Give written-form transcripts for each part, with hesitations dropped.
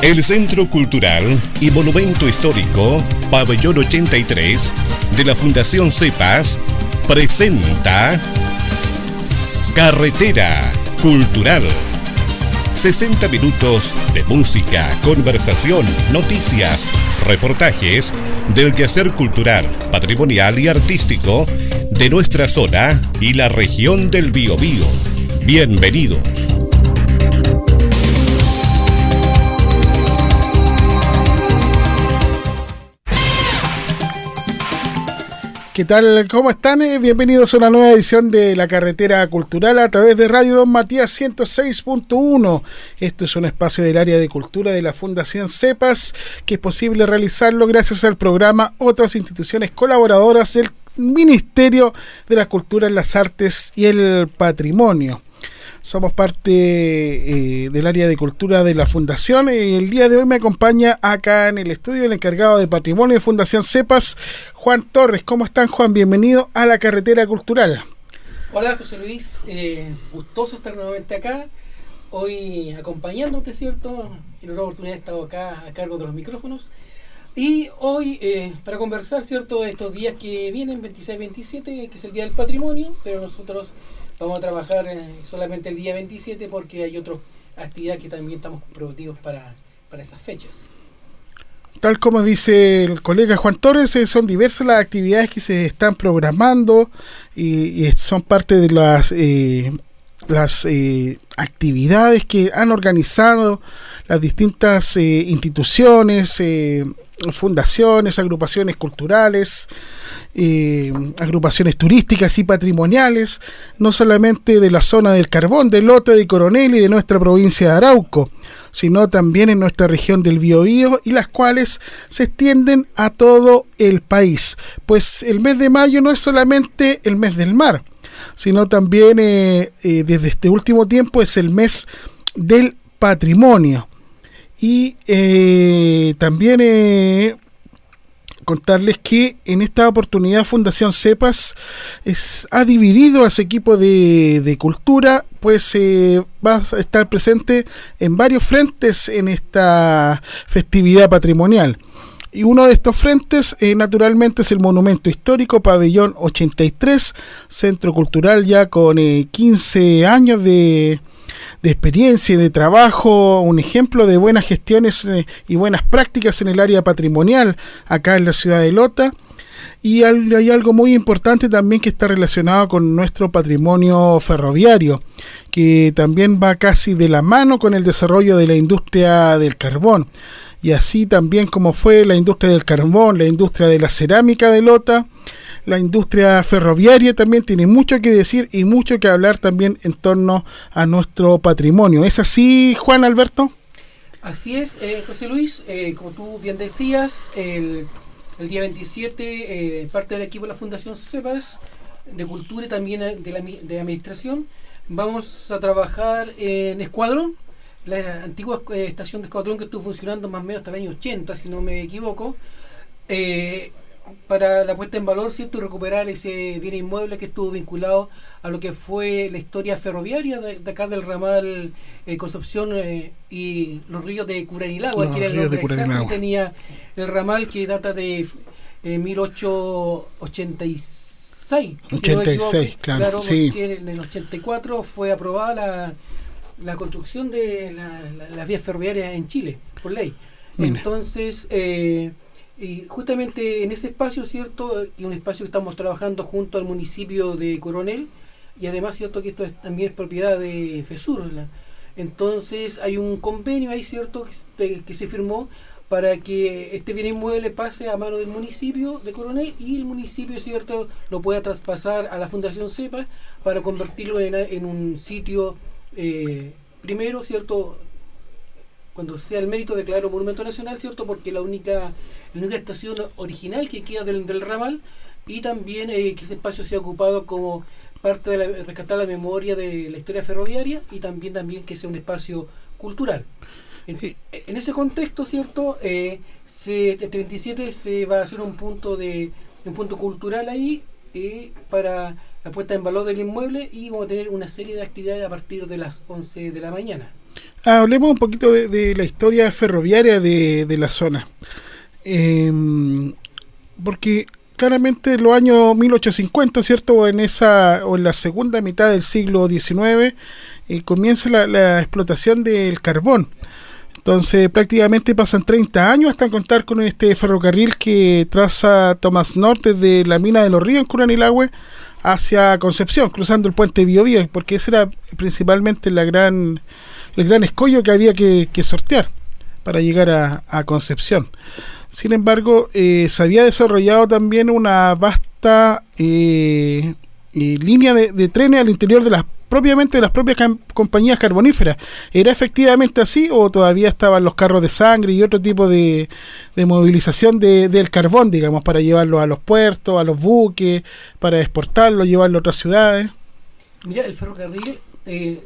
El Centro Cultural y Monumento Histórico Pabellón 83 de la Fundación CEPAS presenta Carretera Cultural. 60 minutos de música, conversación, noticias, reportajes del quehacer cultural, patrimonial y artístico de nuestra zona y la región del Biobío. Bienvenidos. ¿Qué tal? ¿Cómo están? Bienvenidos a una nueva edición de La Carretera Cultural a través de Radio Don Matías 106.1. Esto es un espacio del área de cultura de la Fundación CEPAS, que es posible realizarlo gracias al programa Otras instituciones colaboradoras del Ministerio de la Cultura, las Artes y el Patrimonio. Somos parte del área de cultura de la Fundación y el día de hoy me acompaña acá en el estudio el encargado de Patrimonio de Fundación CEPAS, Juan Torres. ¿Cómo están, Juan? Bienvenido a La Carretera Cultural. Hola, José Luis. Gustoso estar nuevamente acá. Hoy acompañándote, ¿cierto? En otra oportunidad he estado acá a cargo de los micrófonos. Y hoy, para conversar, ¿cierto? Estos días que vienen, 26-27, que es el Día del Patrimonio, pero nosotros vamos a trabajar solamente el día 27 porque hay otras actividades que también estamos comprometidos para esas fechas. Tal como dice el colega Juan Torres, son diversas las actividades que se están programando y son parte de las actividades que han organizado las distintas instituciones, fundaciones, agrupaciones culturales, agrupaciones turísticas y patrimoniales, no solamente de la zona del Carbón, de Lota, de Coronel y de nuestra provincia de Arauco, sino también en nuestra región del Biobío, y las cuales se extienden a todo el país. Pues el mes de mayo no es solamente el mes del mar, sino también desde este último tiempo es el mes del patrimonio. Y también contarles que en esta oportunidad Fundación CEPAS ha dividido a ese equipo de cultura, pues va a estar presente en varios frentes en esta festividad patrimonial. Y uno de estos frentes, naturalmente, es el Monumento Histórico Pabellón 83, centro cultural ya con 15 años de experiencia y de trabajo, un ejemplo de buenas gestiones y buenas prácticas en el área patrimonial acá en la ciudad de Lota. Y hay algo muy importante también que está relacionado con nuestro patrimonio ferroviario, que también va casi de la mano con el desarrollo de la industria del carbón. Y así también como fue la industria del carbón, la industria de la cerámica de Lota, la industria ferroviaria también tiene mucho que decir y mucho que hablar también en torno a nuestro patrimonio. ¿Es así, Juan Alberto? Así es, José Luis. Como tú bien decías, el día 27, parte del equipo de la Fundación CEPAS, de Cultura y también de Administración, vamos a trabajar en Escuadrón, la antigua estación de Escuadrón que estuvo funcionando más o menos hasta el año 80, si no me equivoco, para la puesta en valor, ¿cierto? Y recuperar ese bien inmueble que estuvo vinculado a lo que fue la historia ferroviaria de acá del ramal Concepción y los ríos de Curanilagua, que era el nombre exacto que tenía el ramal, que data de 1886. 86, claro, sí. Porque en el 84 fue aprobada la construcción de las vías ferroviarias en Chile, por ley. Mira. Entonces, y justamente en ese espacio, ¿cierto? Y un espacio que estamos trabajando junto al municipio de Coronel, y además, ¿cierto? Que esto también es propiedad de FESUR, ¿verdad? Entonces hay un convenio ahí, ¿cierto? Que se firmó para que este bien inmueble pase a mano del municipio de Coronel y el municipio, ¿cierto?, lo pueda traspasar a la Fundación CEPAS para convertirlo en un sitio, primero, ¿cierto?, cuando sea el mérito declarado Monumento Nacional, ¿cierto?, porque la única estación original que queda del ramal, y también que ese espacio sea ocupado como parte de rescatar la memoria de la historia ferroviaria, y también que sea un espacio cultural. En ese contexto, ¿cierto?, este 27 se va a hacer un punto cultural ahí para la puesta en valor del inmueble, y vamos a tener una serie de actividades a partir de las 11 de la mañana. Hablemos un poquito de la historia ferroviaria de la zona. Porque claramente en los años 1850, ¿cierto? O en la segunda mitad del siglo XIX, comienza la explotación del carbón. Entonces prácticamente pasan 30 años hasta contar con este ferrocarril que traza Tomás Norte desde la mina de Los Ríos en Curanilahue hacia Concepción, cruzando el puente Biobío, porque ese era principalmente el gran escollo que había que sortear para llegar a Concepción. Sin embargo, se había desarrollado también una vasta línea de trenes al interior de las propias compañías carboníferas. ¿Era efectivamente así o todavía estaban los carros de sangre y otro tipo de movilización del carbón, digamos, para llevarlo a los puertos, a los buques, para exportarlo, llevarlo a otras ciudades? Mira, el ferrocarril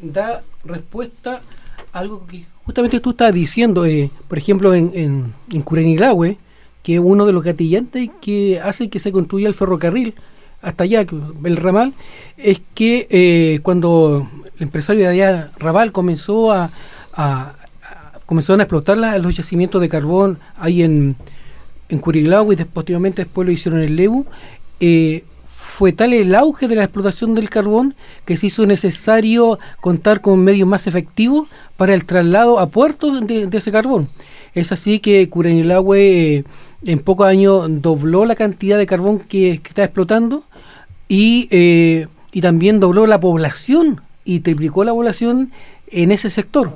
da respuesta a algo que justamente tú estabas diciendo, por ejemplo, en Curanilahue, que es uno de los gatillantes que hace que se construya el ferrocarril hasta allá, el ramal, es que cuando el empresario de allá, Raval, comenzaron a explotar los yacimientos de carbón ahí en Curanilahue, y posteriormente después lo hicieron en el Lebu, fue tal el auge de la explotación del carbón que se hizo necesario contar con medios más efectivos para el traslado a puertos de ese carbón. Es así que Curanilahue en pocos años dobló la cantidad de carbón que está explotando y también dobló la población y triplicó la población en ese sector.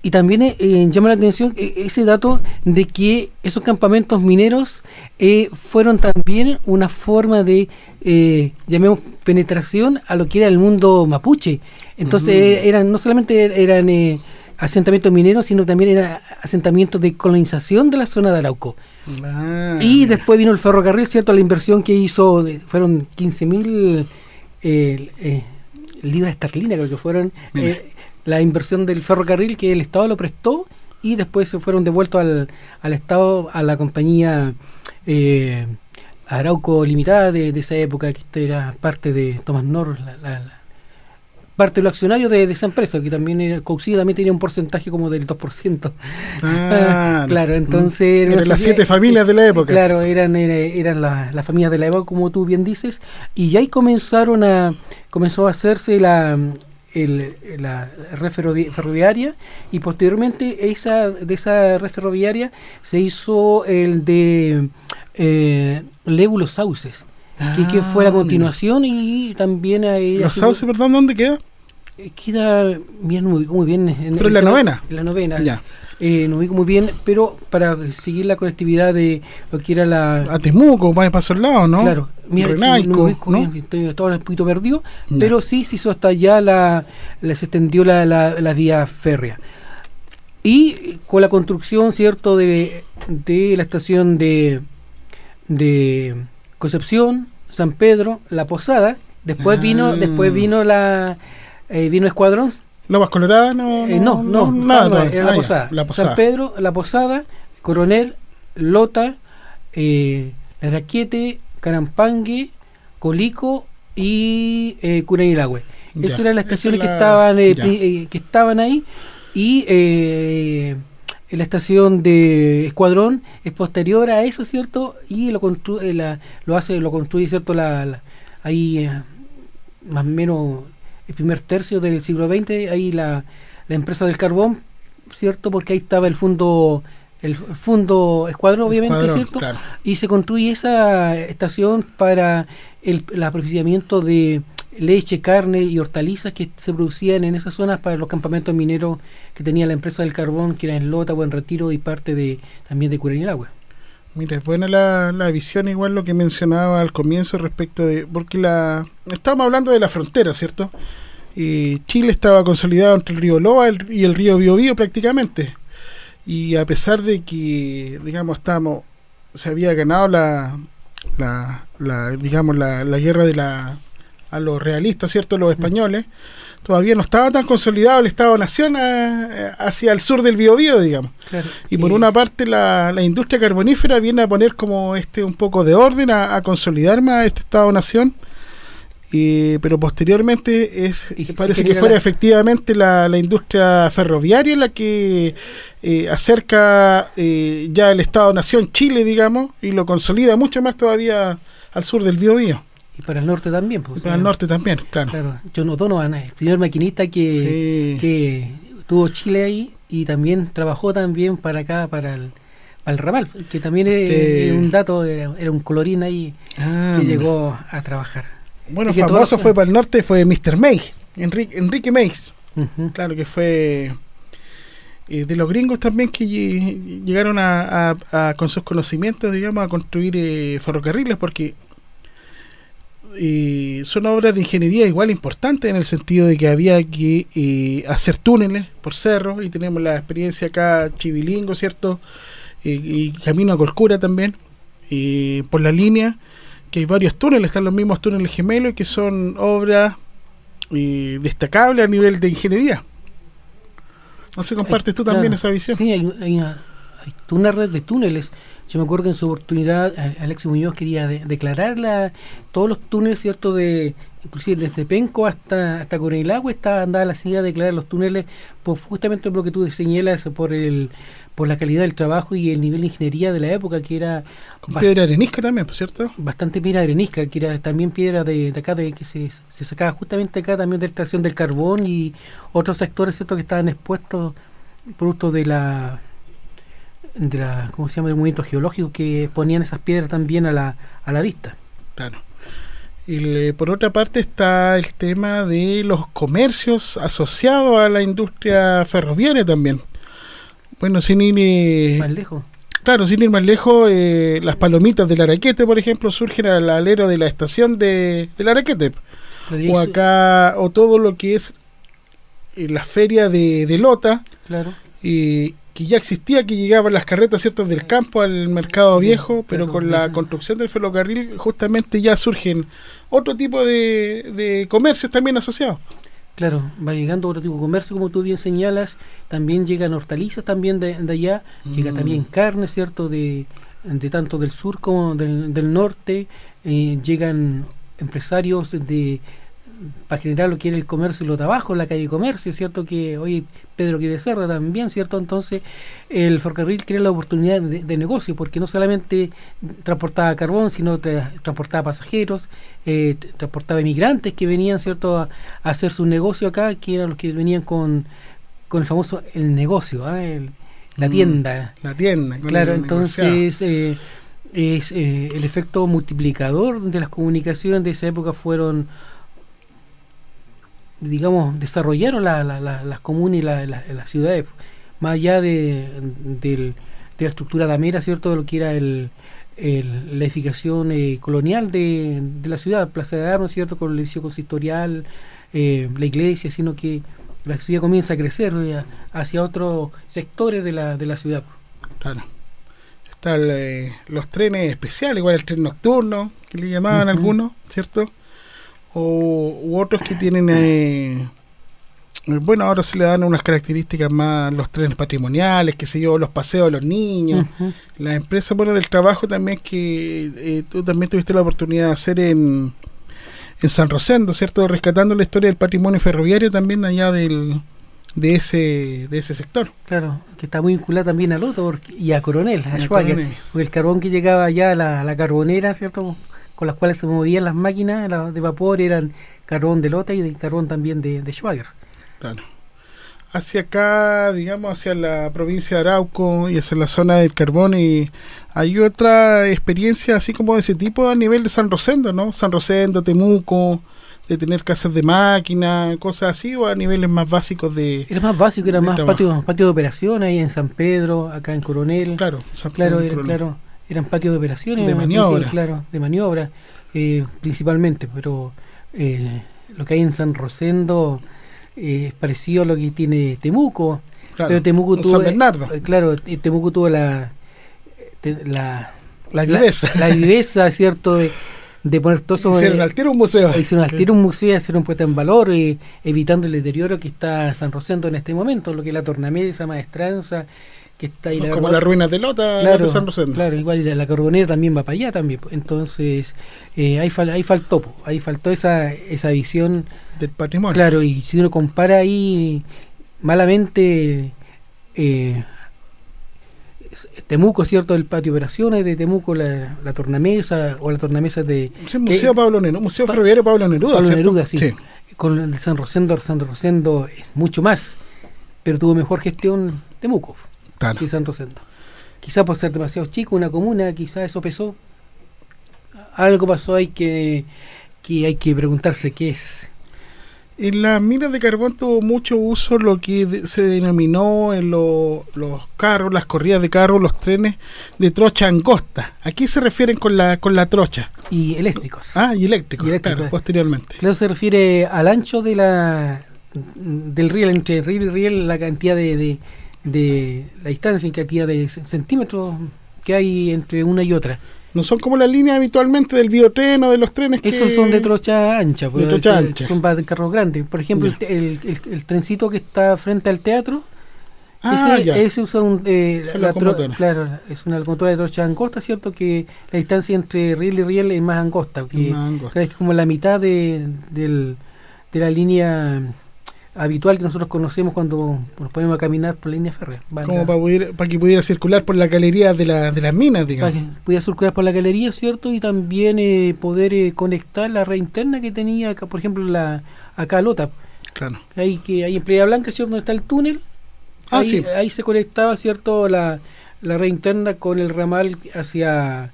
Y también llama la atención ese dato de que esos campamentos mineros fueron también una forma de, llamemos, penetración a lo que era el mundo mapuche. Entonces no solamente eran asentamientos mineros, sino también eran asentamientos de colonización de la zona de Arauco. Y después vino el ferrocarril, ¿cierto? La inversión que hizo fueron 15.000 libras esterlinas, creo que fueron la inversión del ferrocarril, que el Estado lo prestó y después se fueron devueltos al Estado, a la compañía Arauco Limitada de esa época, que esto era parte de Tomás Nor, parte de los accionarios de esa empresa, que también Cousido también tenía un porcentaje como del 2%. Claro, entonces eran las 7 familias de la época. Claro, eran las familias de la época, como tú bien dices, y ahí comenzó a hacerse la red ferroviaria, y posteriormente de esa red ferroviaria se hizo el de Lebu Los Sauces, que fue la continuación. Mira. Y también ahí Los Sauces, perdón, ¿dónde queda? Queda, mira, no me ubico muy bien. ¿Pero en la novena? En la novena. Ya. No ubico muy bien, pero para seguir la conectividad de lo que era a Temuco, para esos lados, ¿no? Claro, mira, Renaico, no me ubico bien, estoy ahora un poquito perdido, pero sí se hizo hasta allá, se extendió la vía férrea. Y con la construcción, ¿cierto?, de la estación de Concepción, San Pedro, La Posada, después vino Escuadrón. ¿Lomas Coloradas? No, nada. Era La Posada. San Pedro, La Posada, Coronel, Lota, Raquete, Carampangue, Colico y Curanilahue. Esas eran las estaciones que estaban ahí. Y la estación de Escuadrón es posterior a eso, ¿cierto? Y lo construye, ¿cierto? Ahí más o menos el primer tercio del siglo XX, ahí la empresa del carbón, ¿cierto? Porque ahí estaba el fondo Escuadrón, obviamente, ¿cierto? Claro. Y se construye esa estación para el apreciamiento de leche, carne y hortalizas que se producían en esas zonas para los campamentos mineros que tenía la empresa del carbón, que era en Lota, Buen Retiro y parte también de Curanilahue. Mira, es buena la visión, igual lo que mencionaba al comienzo respecto de... Porque estábamos hablando de la frontera, ¿cierto? Chile estaba consolidado entre el río Loa y el río Biobío prácticamente. Y a pesar de que, digamos, se había ganado la guerra a los realistas, ¿cierto?, los españoles, todavía no estaba tan consolidado el Estado-Nación hacia el sur del Biobío, digamos. Claro, y por una parte la industria carbonífera viene a poner como un poco de orden, a consolidar más este Estado-Nación, pero posteriormente parece sí, que fuera efectivamente la industria ferroviaria la que acerca ya el Estado-Nación Chile, digamos, y lo consolida mucho más todavía al sur del Biobío. Y para el norte también. Pues, para el norte también, claro. John O'Donovan, el primer maquinista que tuvo Chile ahí, y también trabajó también para acá, para el ramal, que también es un dato, era un colorín ahí que llegó a trabajar. Bueno, famoso fue para el norte, fue Mr. May, Enrique Mays. Claro que fue de los gringos también que llegaron con sus conocimientos, digamos, a construir ferrocarriles, porque son obras de ingeniería igual importantes, en el sentido de que había que hacer túneles por cerros, y tenemos la experiencia acá Chivilingo, ¿cierto? Y camino a Colcura también, por la línea, que hay varios túneles, están los mismos túneles gemelos, que son obras destacables a nivel de ingeniería. No sé, ¿compartes tú también esa visión? Sí, hay una red de túneles. Yo me acuerdo que en su oportunidad Alexis Muñoz quería declarar todos los túneles, ¿cierto? Inclusive desde Penco hasta Coronel está andada la silla a declarar los túneles, justamente por lo que tú señalas, por la calidad del trabajo y el nivel de ingeniería de la época, que era... Con piedra arenisca también, por cierto. Bastante piedra arenisca, que era también piedra de acá, que se sacaba justamente acá también de la extracción del carbón, y otros sectores, ¿cierto?, que estaban expuestos producto de la ¿cómo se llama?, del movimiento geológico, que ponían esas piedras también a la vista. Claro. Y por otra parte está el tema de los comercios asociados a la industria ferroviaria también. Bueno, sin ir más lejos. Claro, sin ir más lejos, las palomitas del Araquete, por ejemplo, surgen al alero de la estación del Araquete. O todo lo que es la feria de Lota. Claro. Que ya existía, que llegaban las carretas, ¿cierto?, del campo al mercado viejo, pero con la construcción del ferrocarril justamente ya surgen otro tipo de comercios también asociados. Claro, va llegando otro tipo de comercio, como tú bien señalas. También llegan hortalizas también de allá, llega también carne, ¿cierto?, de tanto del sur como del norte. Llegan empresarios para generar lo que era el comercio y lo de abajo, la calle Comercio, ¿cierto?, que hoy Pedro quiere Cerda también, ¿cierto? Entonces el ferrocarril crea la oportunidad de negocio, porque no solamente transportaba carbón, sino transportaba pasajeros, transportaba emigrantes que venían, ¿cierto?, a hacer su negocio acá, que eran los que venían con el famoso el negocio, la tienda. La tienda. Claro, entonces el efecto multiplicador de las comunicaciones de esa época fueron, digamos, desarrollaron las comunas y las ciudades, más allá de la estructura damera, ¿cierto?, de lo que era la edificación colonial de la ciudad, Plaza de Armas, ¿cierto?, con el edificio consistorial, la iglesia, sino que la ciudad comienza a crecer hacia otros sectores de la ciudad. Claro. Están los trenes especiales, igual el tren nocturno, que le llamaban algunos, ¿cierto?, u otros que tienen bueno, ahora se le dan unas características más, los trenes patrimoniales, qué sé yo, los paseos de los niños, las empresas, bueno, del trabajo también, que tú también tuviste la oportunidad de hacer en San Rosendo, ¿cierto?, rescatando la historia del patrimonio ferroviario también allá de ese sector. Claro, que está muy vinculado también a Loto y a Coronel, a Schwager, porque el carbón que llegaba allá a la carbonera, ¿cierto?, con las cuales se movían las máquinas de vapor, eran carbón de Lota y de carbón también de Schwager. Claro. Hacia acá, digamos, hacia la provincia de Arauco y hacia la zona del carbón, y hay otra experiencia así como de ese tipo a nivel de San Rosendo, ¿no? San Rosendo, Temuco, de tener casas de máquina, cosas así, o a niveles más básicos de... Era más básico, era más patio de operación ahí en San Pedro, acá en Coronel. Claro, eran patios de operaciones. De maniobra. Claro, de maniobra, principalmente, pero lo que hay en San Rosendo es parecido a lo que tiene Temuco. Claro, pero Temuco tuvo... San Bernardo. Temuco tuvo la viveza. La viveza, ¿cierto?, de poner todo eso. Hicieron al tiro un museo. Hicieron al tiro un museo, hicieron puesta en valor, evitando el deterioro que está San Rosendo en este momento, lo que es la tornamesa, maestranza, que está ahí. Como las ruinas de Lota, claro, de San Rosendo. Claro, igual la Carbonera también va para allá también. Entonces, ahí faltó esa visión del patrimonio. Claro, y si uno compara ahí malamente Temuco, ¿cierto? El patio de operaciones de Temuco, la tornamesa o la tornamesa de... Sí, Museo Ferroviario Pablo Neruda. Pablo ¿cierto? Neruda, sí. Con el San Rosendo es mucho más, pero tuvo mejor gestión Temuco que San Rosendo. Quizá por ser demasiado chico, una comuna, quizá eso pesó. Algo pasó ahí que hay que preguntarse qué es. En las minas de carbón tuvo mucho uso lo que se denominó en los carros, las corridas de carros, los trenes de trocha angosta. ¿A qué se refieren con la trocha? Y eléctricos. Y eléctricos, claro, posteriormente. Claro, se refiere al ancho de del riel, entre riel y riel, la cantidad de la distancia, en cantidad de centímetros que hay entre una y otra. No son como las líneas habitualmente del biotren o de los trenes que... Esos son de trocha ancha. De trocha ancha. Son para carros grandes. Por ejemplo, el trencito que está frente al teatro, ese usa claro, es una locomotora de trocha angosta, ¿cierto? Que la distancia entre riel y riel es más angosta. Es como la mitad de la línea habitual que nosotros conocemos cuando nos ponemos a caminar por la línea férrea. Como para que pudiera circular por la galería de las minas, digamos. Para que pudiera circular por la galería, ¿cierto? Y también poder conectar la red interna que tenía, acá, por ejemplo, acá Lota. Claro. Ahí en Playa Blanca, ¿cierto? Donde está el túnel. Ahí se conectaba, ¿cierto? La red interna con el ramal hacia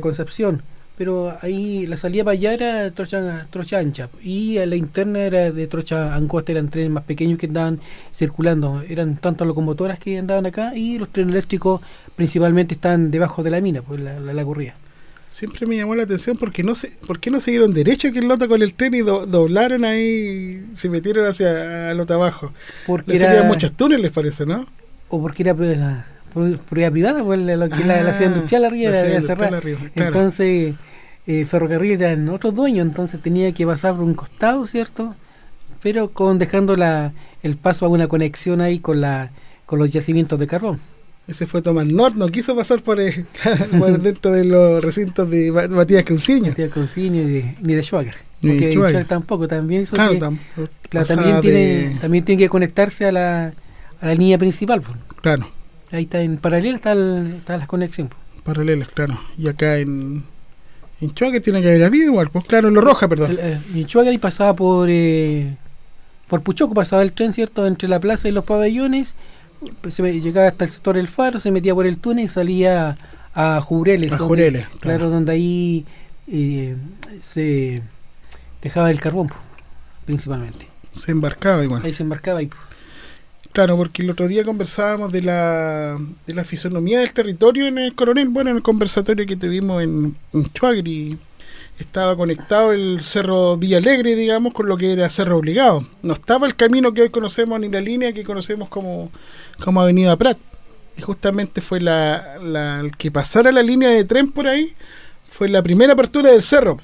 Concepción. Pero ahí la salida para allá era trocha ancha y la interna era de trocha angosta, eran trenes más pequeños que andaban circulando, eran tanto locomotoras que andaban acá y los trenes eléctricos principalmente están debajo de la mina, pues la corría. Siempre me llamó la atención ¿por qué no siguieron derecho que en Lota con el tren y doblaron ahí, se metieron hacia Lota abajo? Porque había muchos túneles, parece, ¿no? O porque era propiedad privada, pues la ciudad industrial arriba era cerrada. Claro. Entonces ferrocarril eran otros dueños, entonces tenía que pasar por un costado, ¿cierto? Pero dejando el paso a una conexión ahí con los yacimientos de carbón. Ese fue Tomás North, no quiso pasar por dentro de los recintos de Matías Cousiño. Ni de Schwager. Ni de Schwager tampoco, también hizo también tiene que conectarse a la línea principal. Pues. Claro. Ahí está en paralelo está la conexión. Pues. Paralelas, claro. Y acá en Schwager tiene que haber habido igual, pues claro, en Lo Roja, perdón. En Schwager y pasaba por Puchoco, pasaba el tren, ¿cierto? Entre la plaza y los pabellones, llegaba hasta el sector del Faro, se metía por el túnel y salía a Jureles. Claro, donde ahí se dejaba el carbón, principalmente. Se embarcaba igual. Ahí se embarcaba y... Claro, porque el otro día conversábamos de la fisonomía del territorio en el Coronel, en el conversatorio que tuvimos en Schwager, y estaba conectado el Cerro Villalegre, digamos, con lo que era Cerro Obligado. No estaba el camino que hoy conocemos ni la línea que conocemos como Avenida Prat. Y justamente fue el que pasara la línea de tren por ahí, fue la primera apertura del cerro,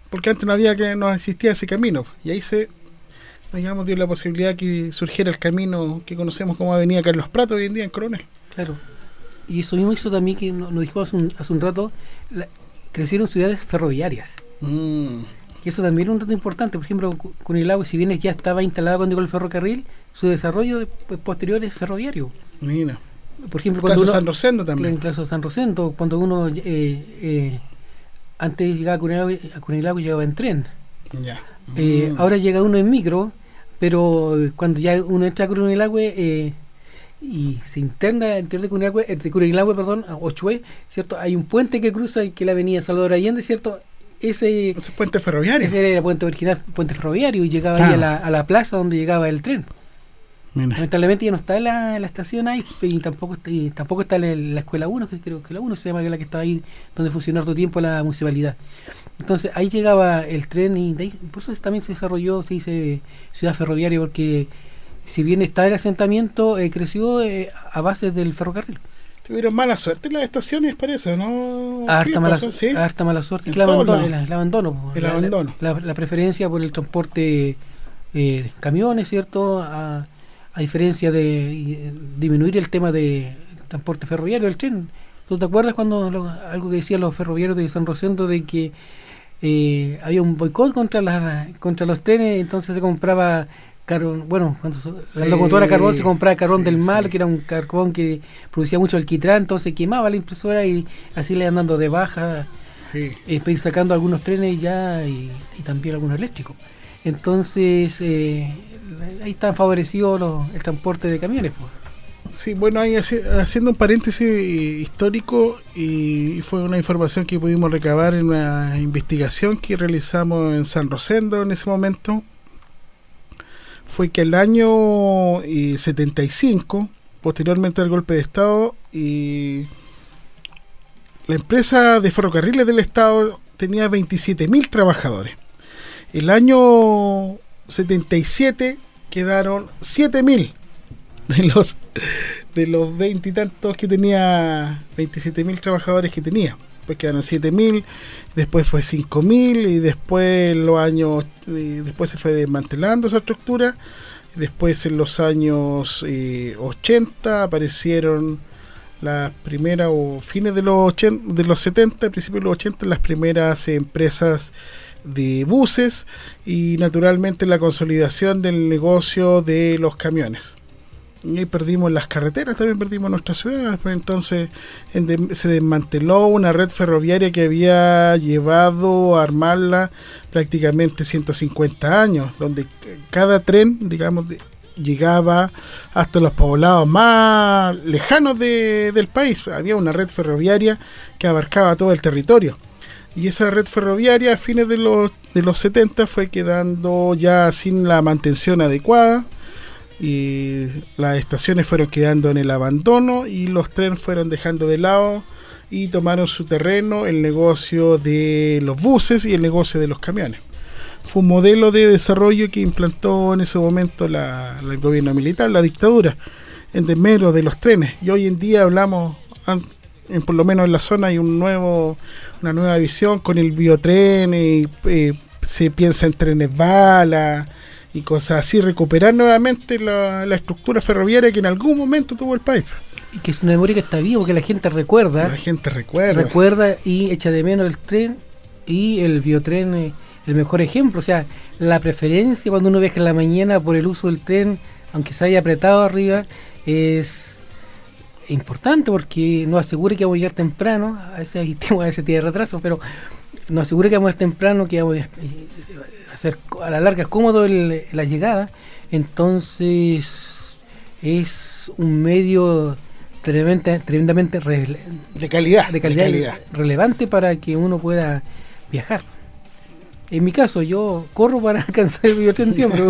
porque antes no existía ese camino. Y ahí dio la posibilidad que surgiera el camino que conocemos como Avenida Carlos Prat hoy en día en Coronel. Claro. Y eso mismo hizo también que nos dijimos hace un rato, crecieron ciudades ferroviarias. Que eso también era un dato importante. Por ejemplo, Curanilahue, si bien ya estaba instalada cuando llegó el ferrocarril, su desarrollo posterior es ferroviario. Mira. Por ejemplo, cuando San Rosendo también. En caso San Rosendo, cuando uno antes llegaba a Curanilahue llegaba en tren. Ya. Ahora llega uno en micro, pero cuando ya uno entra a Curanilahue y se interna entre Curanilahue, Ochué, ¿cierto? Hay un puente que cruza y que la avenida Salvador Allende, ¿cierto? Ese puente ferroviario. Ese era el puente original, puente ferroviario, y llegaba ahí a la plaza donde llegaba el tren. Mira. Lamentablemente ya no está la estación ahí, y tampoco está la escuela 1, que creo que la 1 se llama, que es la que estaba ahí donde funcionó harto tiempo la municipalidad. Entonces ahí llegaba el tren y de ahí, por eso también se desarrolló, se dice, ciudad ferroviaria, porque si bien está el asentamiento, creció a base del ferrocarril. Tuvieron mala suerte las estaciones, parece, ¿no? Harta mala suerte. El abandono. La preferencia por el transporte camiones, ¿cierto? A a diferencia de disminuir el tema de transporte ferroviario del tren. ¿Tú te acuerdas cuando algo que decían los ferroviarios de San Rosendo de que había un boicot contra los trenes, entonces se compraba carbón, bueno, la locomotora carbón se compraba carbón del mar, que era un carbón que producía mucho alquitrán, entonces quemaba la impresora y así le iban dando de baja, para ir sacando algunos trenes ya y también algunos eléctricos. Entonces ahí está favorecido el transporte de camiones, pues. Sí, bueno, ahí haciendo un paréntesis histórico, y fue una información que pudimos recabar en una investigación que realizamos en San Rosendo en ese momento, fue que el año 75, posteriormente al golpe de Estado, la empresa de ferrocarriles del Estado tenía 27.000 trabajadores. El año 77 quedaron 7.000 de los 20 y tantos que tenía, 27.000 trabajadores que tenía. Después quedaron 7.000, después fue 5.000 y después después se fue desmantelando esa estructura. Después en los años 80 aparecieron las primeras, o fines de los 70, principios de los 80, las primeras empresas de buses, y naturalmente la consolidación del negocio de los camiones. Y ahí perdimos las carreteras, también perdimos nuestras ciudades. Pues entonces se desmanteló una red ferroviaria que había llevado a armarla prácticamente 150 años, donde cada tren, digamos, llegaba hasta los poblados más lejanos del país. Había una red ferroviaria que abarcaba todo el territorio. Y esa red ferroviaria a fines de los 70 fue quedando ya sin la mantención adecuada, y las estaciones fueron quedando en el abandono y los trenes fueron dejando de lado y tomaron su terreno el negocio de los buses y el negocio de los camiones. Fue un modelo de desarrollo que implantó en ese momento el gobierno militar, la dictadura, en desmedro de los trenes. Y hoy en día hablamos, por lo menos en la zona, hay una nueva visión con el biotren, y se piensa en trenes bala y cosas así, recuperar nuevamente la estructura ferroviaria que en algún momento tuvo el país. Y que es una memoria que está viva, porque la gente recuerda. Recuerda y echa de menos el tren, y el biotren el mejor ejemplo. O sea, la preferencia cuando uno viaja en la mañana por el uso del tren, aunque se haya apretado arriba, es importante porque nos asegura que vamos a llegar temprano. A veces tiene retraso, pero nos asegura que vamos a llegar temprano, que vamos a hacer a la larga cómodo la llegada. Entonces es un medio tremendamente de calidad relevante para que uno pueda viajar. En mi caso, yo corro para alcanzar el biotren siempre.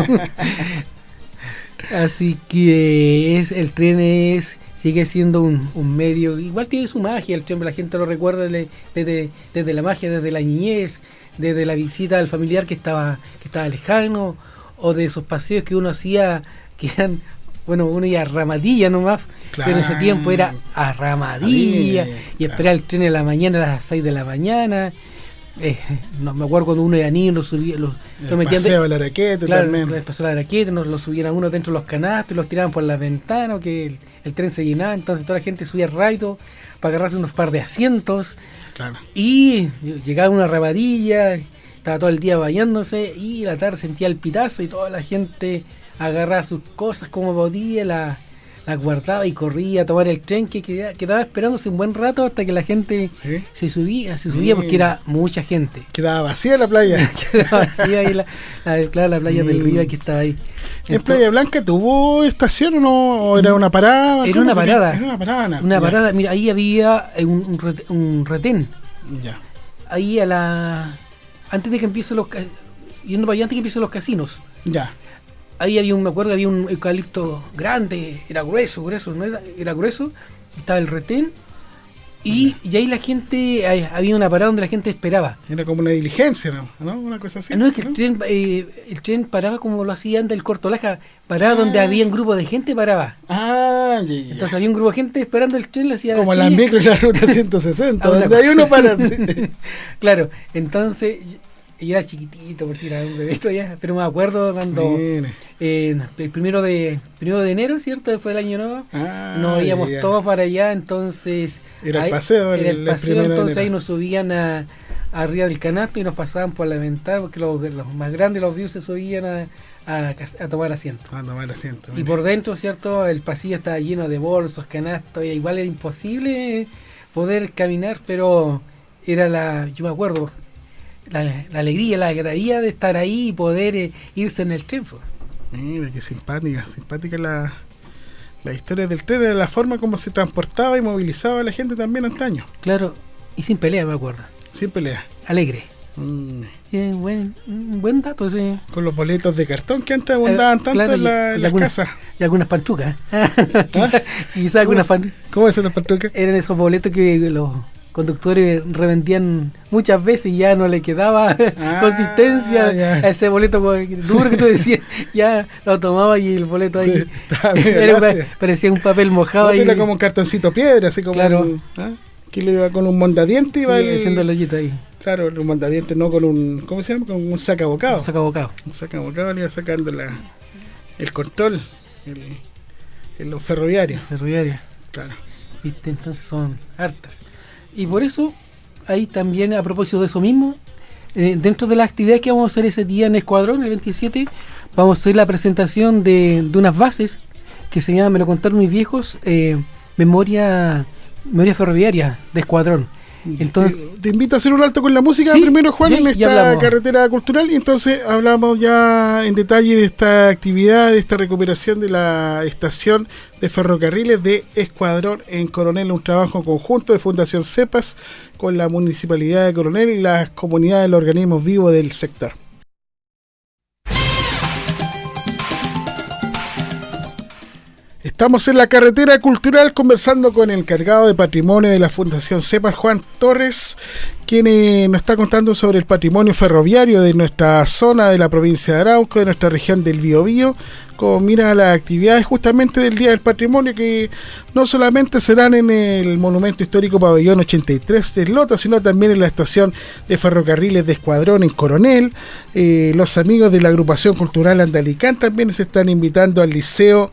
Así que el tren sigue siendo un medio, igual tiene su magia el tren, la gente lo recuerda desde la magia, desde la niñez, desde la visita al familiar que estaba lejano, o de esos paseos que uno hacía, que eran, bueno, uno iba a Ramadilla nomás, claro, pero en ese tiempo era a Ramadilla, y esperar el tren en la mañana a las 6 de la mañana. No me acuerdo cuando uno era niño, lo metían paseo de la Araquete, claro, también. El paseo de la Araquete, lo subían a uno dentro de los canastos y los tiraban por las ventanas, que el tren se llenaba, entonces toda la gente subía rápido para agarrarse unos par de asientos. Claro. Y llegaba una rabadilla, estaba todo el día bañándose, y la tarde sentía el pitazo y toda la gente agarraba sus cosas como podía, la guardaba y corría a tomar el tren, que quedaba esperándose un buen rato hasta que la gente se subía porque era mucha gente. Quedaba vacía la playa. Quedaba vacía ahí la playa del Río que estaba ahí. ¿En Playa Blanca tuvo estación o no? ¿O era una parada? Era una parada. Era una parada. Una parada. Mira, ahí había un retén. Ya. Ahí antes de que empiecen yendo para allá, antes de que empiecen los casinos. Ya. Ahí me acuerdo, había un eucalipto grande, era grueso, ¿no? Era grueso, estaba el retén, y ahí la gente, había una parada donde la gente esperaba. Era como una diligencia, ¿no? Una cosa así. No, es que el tren paraba como lo hacía antes el Corto Laja, paraba donde había un grupo de gente, paraba. Ya. Entonces había un grupo de gente esperando el tren, le hacía como la micro y la ruta 160, donde hay uno para... Claro, entonces Yo era chiquitito, pues era un bebé todavía, pero me acuerdo cuando el primero de enero, ¿cierto? Después del año nuevo, nos íbamos todos para allá, entonces... Era el paseo, entonces ahí nos subían arriba del canasto y nos pasaban por la ventana, porque los más grandes, los views, se subían a tomar asiento. Y por dentro, ¿cierto? El pasillo estaba lleno de bolsos, canastos, y igual era imposible poder caminar, pero era yo me acuerdo, la alegría, la alegría de estar ahí y poder irse en el tren. Mira, qué simpática la historia del tren, era la forma como se transportaba y movilizaba a la gente también antaño. Claro, y sin pelea, me acuerdo. Sin pelea. Alegre. Un buen dato, sí. Con los boletos de cartón que antes abundaban tanto en las casas. Y algunas panchucas. Quizás algunas panchucas. ¿Cómo son las panchucas? Eran esos boletos que los conductores revendían muchas veces y ya no le quedaba consistencia a ese boleto duro que tú decías. Ya lo tomaba y el boleto ahí parecía un papel mojado. Era como un cartoncito piedra, así como. Claro. Que le iba con un mondadiente y iba haciendo el hoyito ahí. Claro, un mondadiente, no con un... ¿Cómo se llama? Con un sacabocado. Un sacabocado le iba sacando el control en los ferroviarios. Claro. ¿Viste? Entonces son hartas. Y por eso, ahí también, a propósito de eso mismo, dentro de las actividades que vamos a hacer ese día en Escuadrón, el 27, vamos a hacer la presentación de unas bases que se llaman, me lo contaron mis viejos, memoria ferroviaria de Escuadrón. Entonces, te invito a hacer un alto con la música primero, Juan, en esta carretera cultural, y entonces hablamos ya en detalle de esta actividad, de esta recuperación de la estación de ferrocarriles de Escuadrón en Coronel, un trabajo conjunto de Fundación CEPAS con la Municipalidad de Coronel y las comunidades de los organismos vivos del sector. Estamos en la carretera cultural conversando con el encargado de patrimonio de la Fundación CEPAS, Juan Torres, quien nos está contando sobre el patrimonio ferroviario de nuestra zona de la provincia de Arauco, de nuestra región del Biobío, con mira a las actividades justamente del Día del Patrimonio, que no solamente serán en el Monumento Histórico Pabellón 83 de Lota, sino también en la estación de ferrocarriles de Escuadrón en Coronel. Los amigos de la agrupación cultural Andalicán también se están invitando al Liceo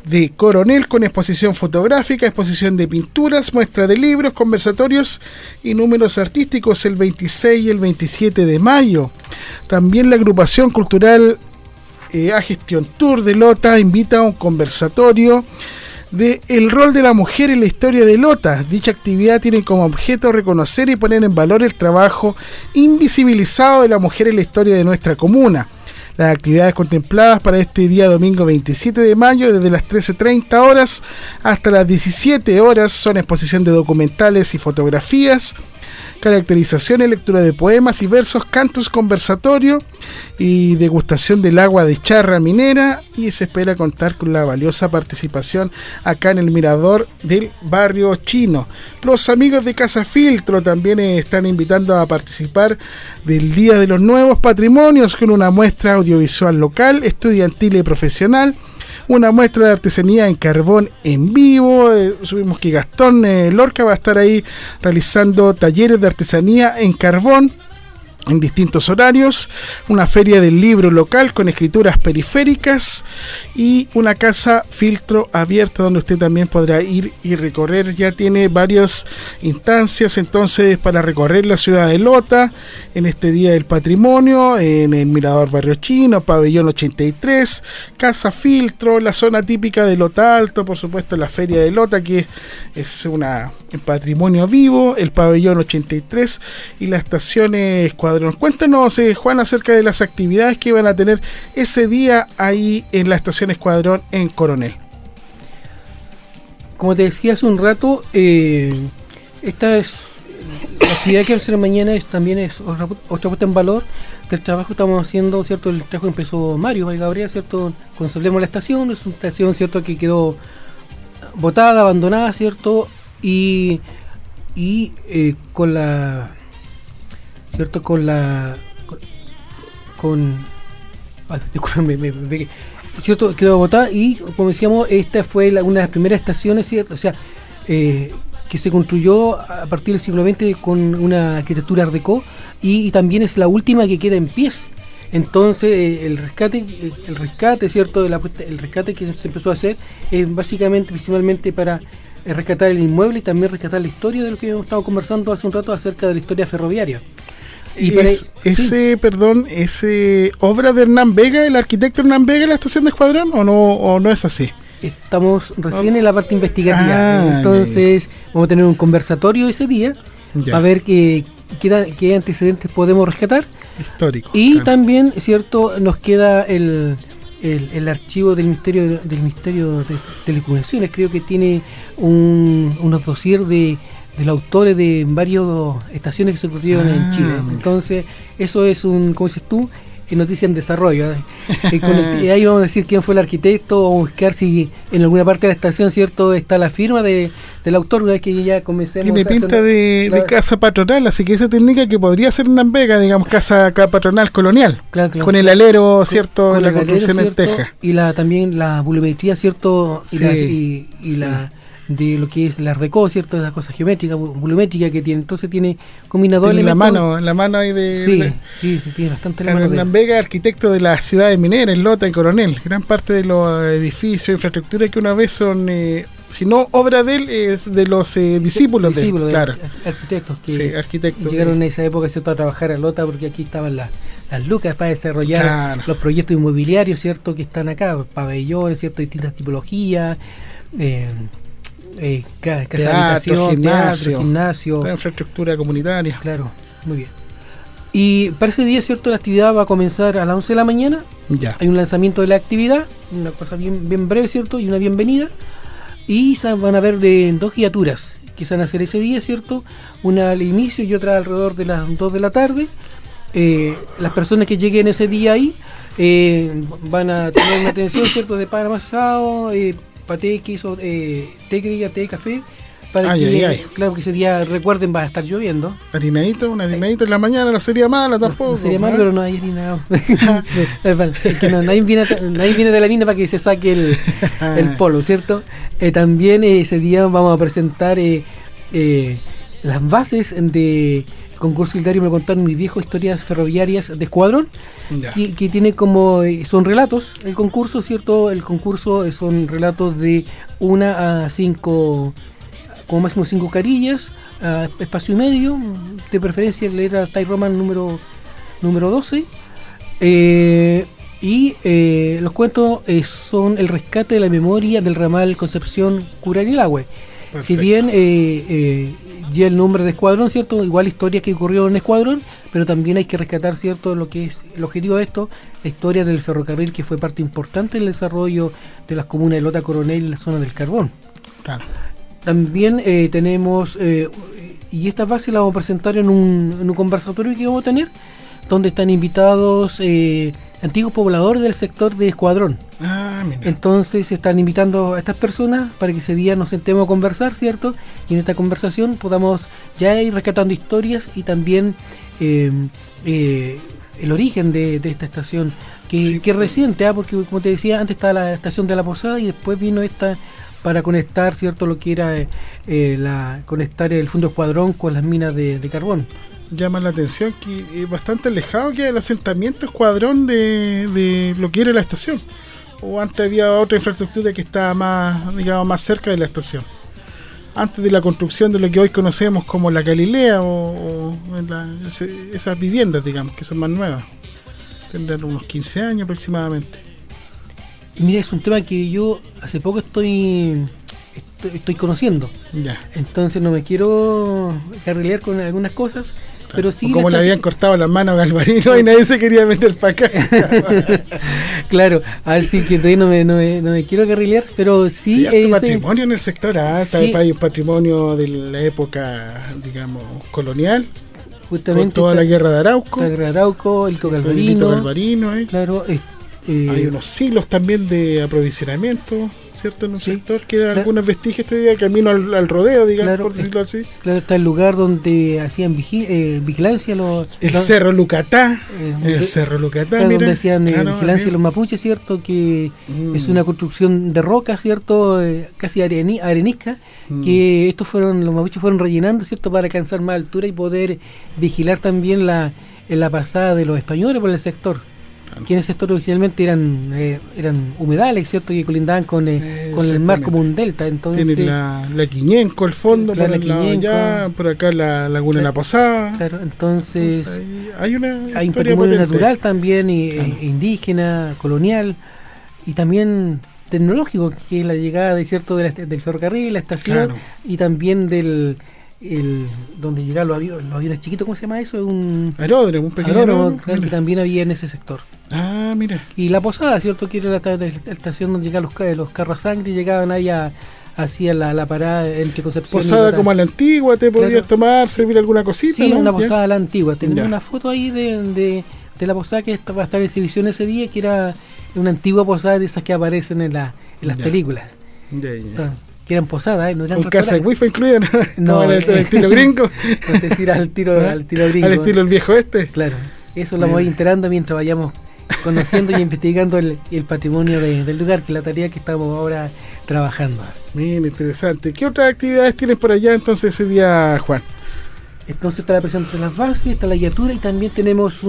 de Coronel con exposición fotográfica, exposición de pinturas, muestra de libros, conversatorios y números artísticos el 26 y el 27 de mayo. También la agrupación cultural A Gestión Tour de Lota invita a un conversatorio de el rol de la mujer en la historia de Lota. Dicha actividad tiene como objeto reconocer y poner en valor el trabajo invisibilizado de la mujer en la historia de nuestra comuna. Las actividades contempladas para este día domingo 27 de mayo desde las 13:30 horas hasta las 17 horas son exposición de documentales y fotografías, caracterización y lectura de poemas y versos, cantos, conversatorio y degustación del agua de charra minera, y se espera contar con la valiosa participación acá en el mirador del barrio chino. Los amigos de Casa Filtro también están invitando a participar del Día de los Nuevos Patrimonios con una muestra audiovisual local, estudiantil y profesional, una muestra de artesanía en carbón en vivo. Subimos que Gastón Lorca va a estar ahí realizando talleres de artesanía en carbón en distintos horarios, una feria del libro local con escrituras periféricas y una casa filtro abierta donde usted también podrá ir y recorrer. Ya tiene varias instancias entonces para recorrer la ciudad de Lota en este Día del Patrimonio, en el Mirador Barrio Chino, Pabellón 83, Casa Filtro, la zona típica de Lota Alto, por supuesto la feria de Lota, que es un patrimonio vivo, el Pabellón 83 y la estación Escuadrón. Cuéntanos, Juan, acerca de las actividades que van a tener ese día ahí en la estación Escuadrón en Coronel. Como te decía hace un rato, esta es la actividad que va a hacer mañana, también es otra puesta en valor del trabajo que estamos haciendo, ¿cierto? El trabajo empezó Mario Gabriel, ¿cierto? Consolemos la estación, es una estación, ¿cierto?, que quedó botada, abandonada, ¿cierto? Y con la... ¿cierto? Disculpen, me pegué. ¿Cierto? Quedó botada y, como decíamos, esta fue una de las primeras estaciones, ¿cierto? O sea, que se construyó a partir del siglo XX con una arquitectura Art Deco y también es la última que queda en pies. Entonces el rescate, ¿cierto? El rescate que se empezó a hacer es básicamente, principalmente para rescatar el inmueble y también rescatar la historia de lo que hemos estado conversando hace un rato acerca de la historia ferroviaria. Y ese obra de Hernán Vega, el arquitecto Hernán Vega, la estación de Escuadrón, o no es así. Estamos recién en la parte investigativa, entonces vamos a tener un conversatorio ese día, a ver qué antecedentes podemos rescatar. Histórico. Y también, cierto, nos queda el archivo del Ministerio de Telecomunicaciones. Creo que tiene unos dossiers de los autores de varias estaciones que se ocurrieron en Chile. Entonces, eso es como dices tú, noticia en desarrollo. Y ahí vamos a decir quién fue el arquitecto, o buscar si en alguna parte de la estación, cierto, está la firma del autor, una vez que ya comencemos. Tiene pinta de casa patronal, así que esa técnica que podría ser Hernán Vega, digamos, casa patronal colonial, claro, con el alero, cierto, con la construcción en teja. Y también la volumetría, cierto, y la de lo que es la Art Deco, ¿cierto? Esa cosa geométrica, volumétrica que tiene. Entonces tiene combinadores. Tiene la mano ahí de... Sí, tiene bastante la mano. Hernán Vega, arquitecto de las ciudades mineras, en Lota, en Coronel. Gran parte de los edificios, infraestructura que una vez son, si no obra de él, es de los discípulos de él. Claro. Arquitectos que llegaron en esa época, ¿cierto?, a trabajar a Lota, porque aquí estaban las lucas para desarrollar los proyectos inmobiliarios, ¿cierto?, que están acá, pabellones, ¿cierto?, distintas tipologías, casa de habitación, gimnasio, la infraestructura comunitaria. Claro, muy bien. Y para ese día, ¿cierto?, la actividad va a comenzar a las 11 de la mañana. Ya. Hay un lanzamiento de la actividad, una cosa bien breve, ¿cierto?, y una bienvenida. Y van a haber dos guiaturas que se van a hacer ese día, ¿cierto? Una al inicio y otra alrededor de las 2 de la tarde. Las personas que lleguen ese día ahí van a tener una atención, ¿cierto?, de pan amasado, paté, queso, té, café, para claro, que ese día, recuerden, va a estar lloviendo. Un harinadito en la mañana no sería malo tampoco. No sería malo, pero no hay harinado. Nadie viene de la mina para que se saque el polvo, ¿cierto? También ese día vamos a presentar las bases de concurso literario, me contaron mis viejos, historias ferroviarias de Escuadrón, que tiene son relatos el concurso, ¿cierto? El concurso son relatos de 1 a 5, como máximo 5 carillas, espacio y medio, de preferencia leer a Tai Roman número 12, y los cuentos son el rescate de la memoria del ramal Concepción Curanilahue. Si bien ya el nombre de Escuadrón, ¿cierto? Igual historias que ocurrieron en Escuadrón, pero también hay que rescatar, ¿cierto?, lo que es el objetivo de esto, la historia del ferrocarril, que fue parte importante en el desarrollo de las comunas de Lota, Coronel y la zona del carbón. Claro. También tenemos, y esta base la vamos a presentar en un conversatorio que vamos a tener, donde están invitados antiguos pobladores del sector de Escuadrón. Mira. Entonces se están invitando a estas personas para que ese día nos sentemos a conversar, ¿cierto? Y en esta conversación podamos ya ir rescatando historias y también el origen de esta estación, que es reciente, porque como te decía, antes estaba la estación de La Posada y después vino esta para conectar, ¿cierto?, lo que era conectar el Fondo Escuadrón con las minas de carbón. Llama la atención que es bastante alejado que el asentamiento Escuadrón de lo que era la estación. O antes había otra infraestructura que estaba más, digamos, más cerca de la estación. Antes de la construcción de lo que hoy conocemos como la Galilea esas viviendas, digamos, que son más nuevas. Tendrán unos 15 años aproximadamente. Y mira, es un tema que yo hace poco estoy conociendo. Ya. Entonces no me quiero carrilear con algunas cosas, claro, pero sí... Como le habían cortado las manos a Galvarino y nadie se quería meter para acá. Claro, así que todavía no me quiero carrilear, pero sí... Hay patrimonio en el sector, sí. Hay un patrimonio de la época, digamos, colonial. Justamente con toda la guerra de Arauco. La guerra de Arauco, el Hito Galvarino. Galvarino, Claro, hay unos siglos también de aprovisionamiento. ¿cierto? En un sector quedan algunos vestigios todavía, camino al rodeo, digamos, por decirlo así. Claro, está el lugar donde hacían vigilancia el Cerro Lucatá. El Cerro Lucatá, claro, donde hacían vigilancia los mapuches, ¿cierto? Que es una construcción de roca, ¿cierto? Casi arenisca, que los mapuches fueron rellenando, ¿cierto? Para alcanzar más altura y poder vigilar también la pasada de los españoles por el sector. Que en ese sector originalmente eran humedales, ¿cierto? Que colindaban con el mar como un delta. Entonces tiene la Quiñenco al fondo, claro, por el lado allá, por acá la Laguna de la Posada. Claro, entonces hay un patrimonio potente. natural también, indígena, colonial, y también tecnológico, que es la llegada, ¿cierto? Del ferrocarril, la estación, y también donde llegaban los aviones chiquitos, ¿cómo se llama eso? Un aeródromo, un pequeño aeródromo, que también había en ese sector. Ah, mira. Y la Posada, ¿cierto? Que era la estación donde llegaban los carros a sangre, llegaban ahí hacia la parada entre Concepción Posada y como a la antigua, te podrías tomar, servir alguna cosita. Sí, ¿no? una posada a la antigua. Tenemos una foto ahí de la posada que va a estar en exhibición ese día, que era una antigua posada de esas que aparecen en las películas. Que eran posadas, no eran con casa de wifi incluida, no, el estilo gringo. No sé si era al tiro gringo. Al estilo el viejo este. Claro, eso lo vamos a ir enterando mientras vayamos conociendo y investigando el patrimonio del lugar, que es la tarea que estamos ahora trabajando. Bien, interesante. ¿Qué otras actividades tienen por allá entonces ese día, Juan? Entonces está la presentación de las bases, está la guiatura, y también tenemos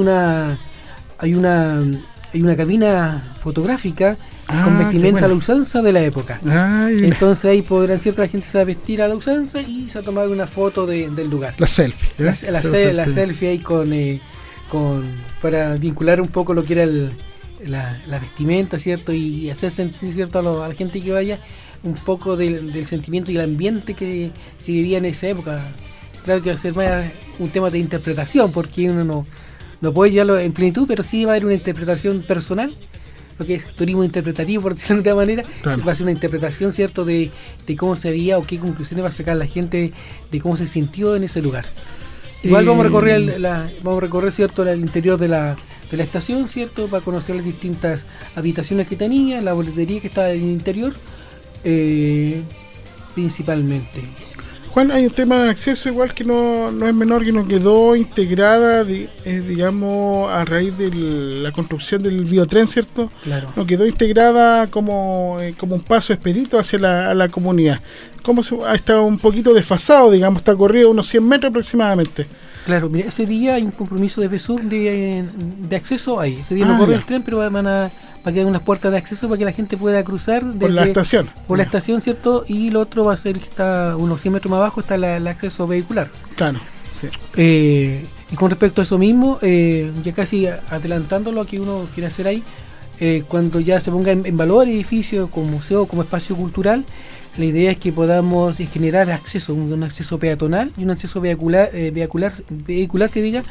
hay una cabina fotográfica con vestimenta a la usanza de la época. Entonces ahí podrán, la gente se va a vestir a la usanza y se va a tomar una foto del lugar. La selfie. La selfie ahí para vincular un poco lo que era la vestimenta, ¿cierto? Y hacer sentir, ¿cierto? A la gente que vaya un poco del sentimiento y el ambiente que se vivía en esa época. Claro que va a ser más un tema de interpretación, porque uno no puede llevarlo en plenitud, pero sí va a haber una interpretación personal, lo que es turismo interpretativo, por decirlo de alguna manera. Claro. Va a ser una interpretación, ¿cierto?, de cómo se veía o qué conclusiones va a sacar la gente de cómo se sintió en ese lugar. Igual vamos a recorrer, ¿cierto?, el interior de la estación, ¿cierto?, para conocer las distintas habitaciones que tenía, la boletería que está en el interior, principalmente. Juan, hay un tema de acceso igual que no es menor, que no quedó integrada, digamos, a raíz de la construcción del biotren, ¿cierto? Claro. No quedó integrada como un paso expedito hacia la comunidad. Ha estado un poquito desfasado, digamos, está corrido unos 100 metros aproximadamente. Claro, mira, ese día hay un compromiso de FESUR de acceso ahí. Ese día no corre el tren, pero van a quedar unas puertas de acceso para que la gente pueda cruzar por la estación. Por la estación, ¿cierto? Y lo otro va a ser que está unos 100 metros más abajo, está el acceso vehicular. Claro, sí. Y con respecto a eso mismo, ya casi adelantando lo que uno quiere hacer ahí, cuando ya se ponga en valor el edificio como museo, como espacio cultural, la idea es que podamos generar acceso, un acceso peatonal y un acceso vehicular que diga,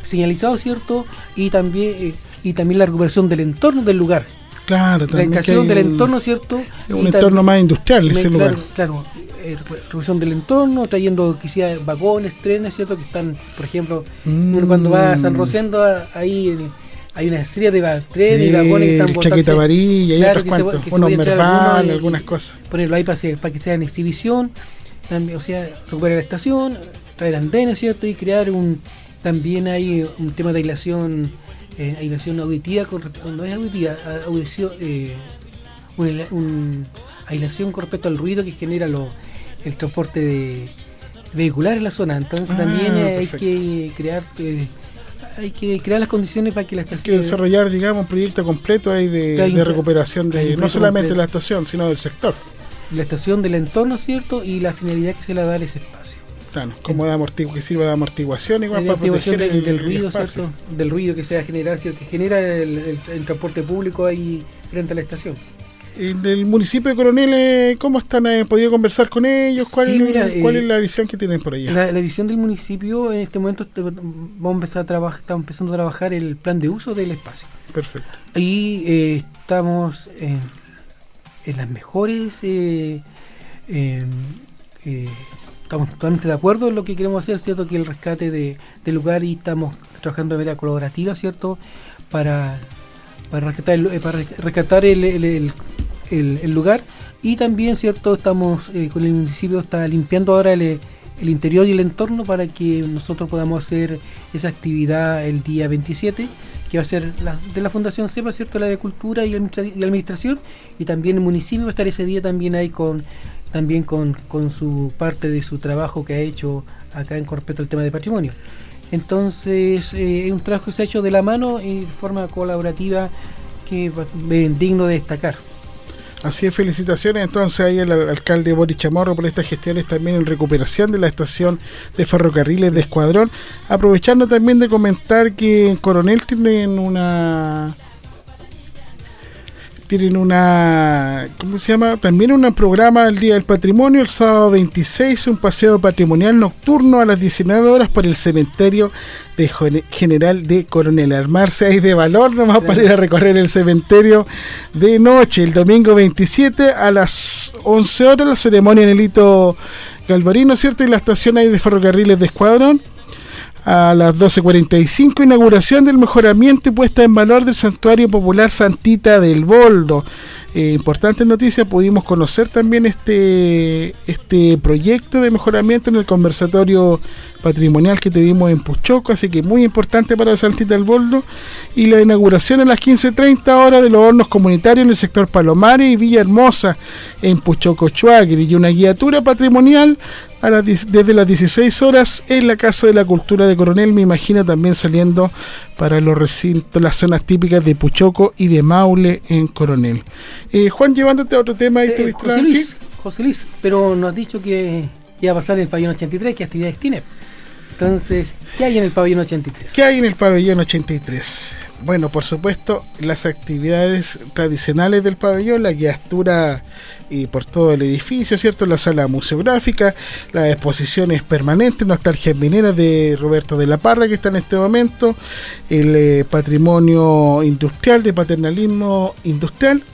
señalizado, ¿cierto? Y también la recuperación del entorno del lugar. Claro, la educación del entorno, ¿cierto? Un entorno más industrial ese lugar. Claro, recuperación del entorno, trayendo quizás vagones, trenes, ¿cierto? Que están, por ejemplo, uno cuando va a San Rosendo, ahí hay una serie de trenes y vagones que están botados. Chaqueta amarilla y claro, otros cuantos, unos merval, algunas cosas. Ponerlo ahí para que sea en exhibición, también, o sea, recuperar la estación, traer andenes, ¿cierto? Y crear también hay un tema de aislación auditiva, no es auditiva, audición, aislación con respecto al ruido que genera el transporte vehicular en la zona. Entonces también hay que crear las condiciones para que la estación... Hay que desarrollar, digamos, un proyecto completo ahí de recuperación no solamente de la estación, sino del sector. La estación, del entorno, ¿cierto? Y la finalidad que se le da a ese espacio. Claro, como que sirva de amortiguación igual para proteger del ruido, ¿cierto? Del ruido que se va a generar, ¿cierto? Que genera el transporte público ahí frente a la estación. En el municipio de Coronel, ¿cómo están? ¿Han podido conversar con ellos? ¿Cuál es la visión que tienen por allá? La visión del municipio en este momento estamos empezando a trabajar el plan de uso del espacio. Perfecto. Ahí estamos en las mejores... estamos totalmente de acuerdo en lo que queremos hacer, ¿cierto? Que el rescate del lugar, y estamos trabajando de manera colaborativa, ¿cierto? Para rescatar el lugar. Y también, cierto, estamos con el municipio está limpiando ahora el interior y el entorno para que nosotros podamos hacer esa actividad el día 27, que va a ser de la Fundación CEPA, cierto, la de Cultura y Administración, y también el municipio va a estar ese día también ahí con su parte de su trabajo que ha hecho acá en respecto al tema de patrimonio. Entonces es un trabajo que se ha hecho de la mano y de forma colaborativa que es digno de destacar. Así es, felicitaciones entonces ahí al alcalde Boris Chamorro por estas gestiones también en recuperación de la estación de ferrocarriles de Escuadrón. Aprovechando también de comentar que en Coronel tienen una ¿cómo se llama? También un programa el Día del Patrimonio, el sábado 26, un paseo patrimonial nocturno a las 19 horas por el cementerio de General de Coronel. Armarse ahí de valor nomás para ir a recorrer el cementerio de noche. El domingo 27 a las 11 horas la ceremonia en el hito Galvarino, ¿cierto? Y la estación ahí de ferrocarriles de Escuadrón. A las 12:45, inauguración del mejoramiento y puesta en valor del Santuario Popular Santita del Boldo. Importante noticia, pudimos conocer también este proyecto de mejoramiento en el conversatorio patrimonial que tuvimos en Puchoco, así que muy importante para Santita del Boldo. Y la inauguración a las 15:30 horas de los hornos comunitarios en el sector Palomares y Villa Hermosa en Puchoco Chuagri, y una guiatura patrimonial desde las 16 horas en la Casa de la Cultura de Coronel, me imagino también saliendo para los recintos, las zonas típicas de Puchoco y de Maule en Coronel. Juan, llevándote a otro tema. José Luis, pero nos has dicho que iba a pasar en el pabellón 83, ¿qué actividades tiene? Entonces, ¿qué hay en el pabellón 83? ¿Qué hay en el pabellón 83? Bueno, por supuesto, las actividades tradicionales del pabellón, la guiatura por todo el edificio, ¿cierto? La sala museográfica, las exposiciones permanentes, nostalgias mineras de Roberto de la Parra, que está en este momento, el patrimonio industrial, de paternalismo industrial,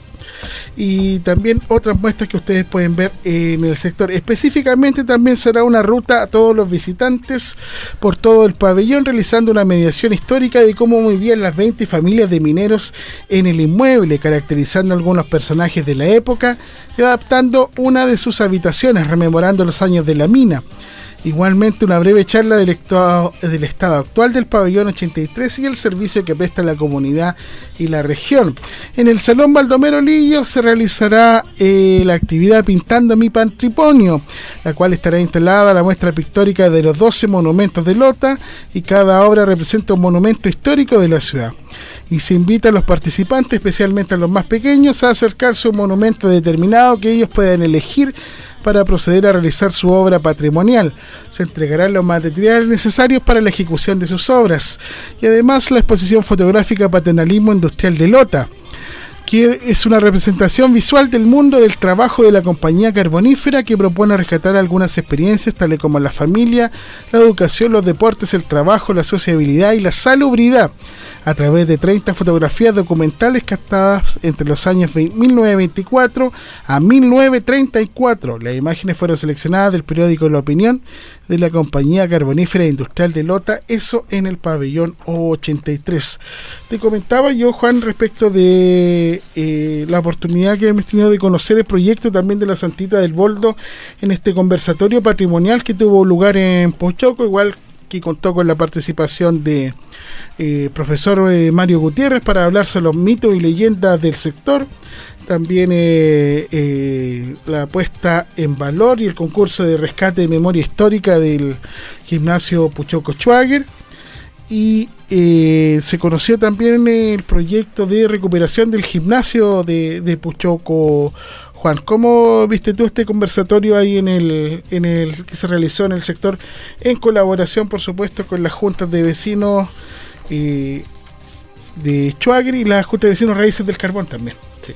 y también otras muestras que ustedes pueden ver en el sector. Específicamente también será una ruta a todos los visitantes por todo el pabellón, realizando una mediación histórica de cómo vivían las 20 familias de mineros en el inmueble, caracterizando algunos personajes de la época y adaptando una de sus habitaciones, rememorando los años de la mina. Igualmente una breve charla del estado actual del pabellón 83 y el servicio que presta la comunidad y la región. En el Salón Baldomero Lillo se realizará la actividad Pintando mi Patrimonio, la cual estará instalada la muestra pictórica de los 12 monumentos de Lota, y cada obra representa un monumento histórico de la ciudad. Y se invita a los participantes, especialmente a los más pequeños, a acercarse a un monumento determinado que ellos puedan elegir para proceder a realizar su obra patrimonial. Se entregarán los materiales necesarios para la ejecución de sus obras. Y además la exposición fotográfica Paternalismo Industrial de Lota, que es una representación visual del mundo del trabajo de la compañía carbonífera, que propone rescatar algunas experiencias tales como la familia, la educación, los deportes, el trabajo, la sociabilidad y la salubridad, a través de 30 fotografías documentales captadas entre los años 1924 a 1934. Las imágenes fueron seleccionadas del periódico La Opinión de la compañía carbonífera industrial de Lota, eso en el pabellón 83. Te comentaba yo, Juan, respecto de la oportunidad que hemos tenido de conocer el proyecto también de la Santita del Boldo en este conversatorio patrimonial que tuvo lugar en Puchoco, igual que contó con la participación de profesor Mario Gutiérrez para hablar sobre los mitos y leyendas del sector. También la puesta en valor y el concurso de rescate de memoria histórica del gimnasio Puchoco Chuagri. Y se conoció también el proyecto de recuperación del gimnasio de Puchoco. Juan, ¿cómo viste tú este conversatorio ahí en el que se realizó en el sector, en colaboración, por supuesto, con las juntas de vecinos de Chuagri y las juntas de vecinos Raíces del Carbón también? Sí.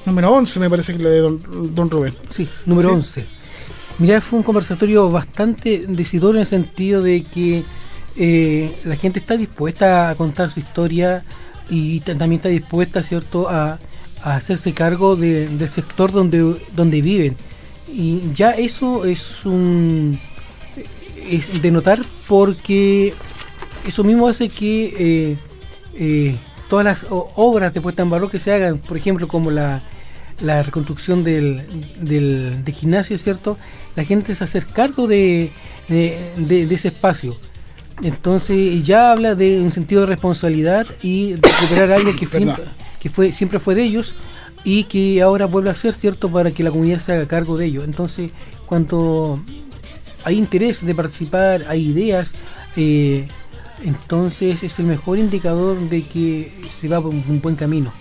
Número 11 me parece que es la de don Rubén. Sí, número 11. Mirá, fue un conversatorio bastante decidor en el sentido de que la gente está dispuesta a contar su historia y también está dispuesta, ¿cierto?, a hacerse cargo del sector donde viven, y ya eso es de notar, porque eso mismo hace que todas las obras de puesta en valor que se hagan, por ejemplo como la la reconstrucción del gimnasio, ¿cierto? La gente se hace cargo de ese espacio. Entonces ya habla de un sentido de responsabilidad y de recuperar algo que siempre fue de ellos y que ahora vuelve a ser, ¿cierto?, para que la comunidad se haga cargo de ello. Entonces, cuando hay interés de participar, hay ideas, entonces es el mejor indicador de que se va por un buen camino.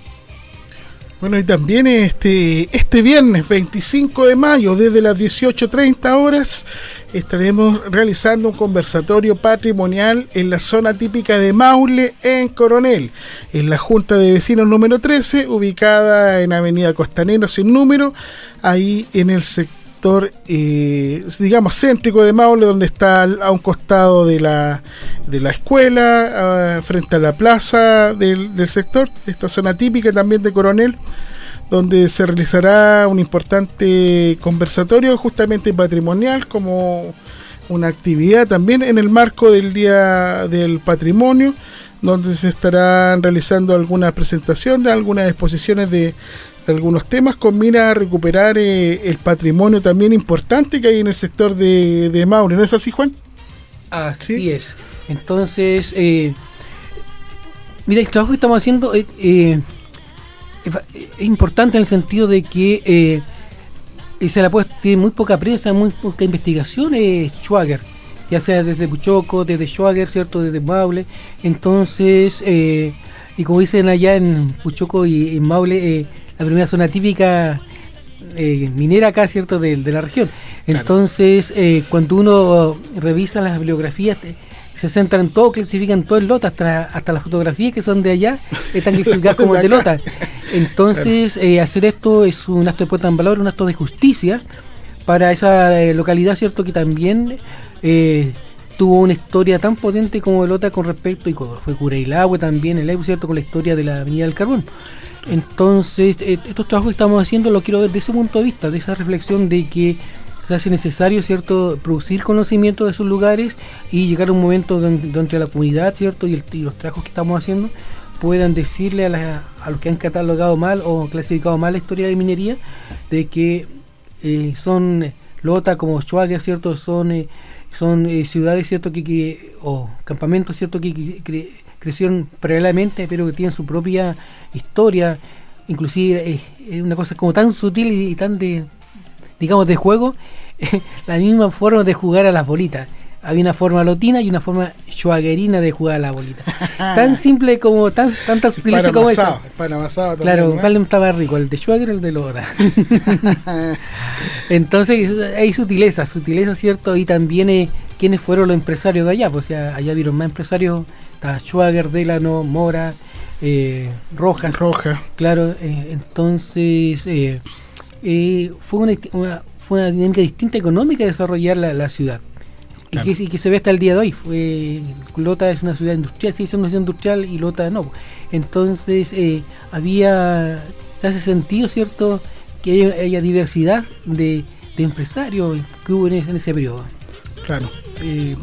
Bueno, y también este viernes 25 de mayo, desde las 18:30 horas, estaremos realizando un conversatorio patrimonial en la zona típica de Maule, en Coronel, en la Junta de Vecinos número 13, ubicada en Avenida Costanera sin número, ahí en el sector, digamos, céntrico de Maule, donde está a un costado de la escuela, frente a la plaza del sector, esta zona típica también de Coronel, donde se realizará un importante conversatorio justamente patrimonial, como una actividad también en el marco del Día del Patrimonio, donde se estarán realizando alguna presentación de algunas exposiciones de algunos temas con mira a recuperar el patrimonio también importante que hay en el sector de Maule. ¿No es así, Juan? Así ¿sí? Es. Entonces, mira, el trabajo que estamos haciendo es importante en el sentido de que tiene muy poca prensa, muy poca investigación, Schwager, ya sea desde Puchoco, desde Schwager, ¿cierto?, desde Maule. Entonces, y como dicen allá en Puchoco y en Maule, la primera zona típica minera acá, ¿cierto?, de la región. Entonces, cuando uno revisa las bibliografías, se centran en todo, clasifican todo el lota, hasta las fotografías que son de allá, están clasificadas como de lota. Entonces, hacer esto es un acto de puesta en valor, un acto de justicia para esa localidad, ¿cierto?, que también tuvo una historia tan potente como Lota con respecto, y fue Cureilahue también, el ¿cierto?, con la historia de la Avenida del Carbón. Entonces, estos trabajos que estamos haciendo lo quiero ver desde ese punto de vista, de esa reflexión de que se hace necesario, ¿cierto?, producir conocimiento de esos lugares y llegar a un momento donde la comunidad, ¿cierto?, y los trabajos que estamos haciendo puedan decirle a los que han catalogado mal o clasificado mal la historia de minería, de que son Lota como Schwager, ¿cierto?, son ciudades, ¿cierto?, o campamentos, ¿cierto?, que crecieron paralelamente, pero que tienen su propia historia. Inclusive es una cosa como tan sutil y tan de juego, la misma forma de jugar a las bolitas. Había una forma lotina y una forma schwagerina de jugar a la bolita. Tan simple como, tanta sutileza como eso. Para amasado claro, también, ¿no? ¿Cuál estaba rico? ¿El de Schwager o el de Lora? Entonces hay sutileza, ¿cierto? Y también quiénes fueron los empresarios de allá. Pues, o sea, allá vieron más empresarios, está Schwager, Delano, Mora, Rojas. Claro, entonces fue una dinámica distinta económica de desarrollar la ciudad. Claro. Y que se ve hasta el día de hoy. Lota es una ciudad industrial, sí, es una ciudad industrial, y Lota no. Entonces se hace sentido, ¿cierto?, que haya diversidad de empresarios que hubo en ese periodo. Claro. El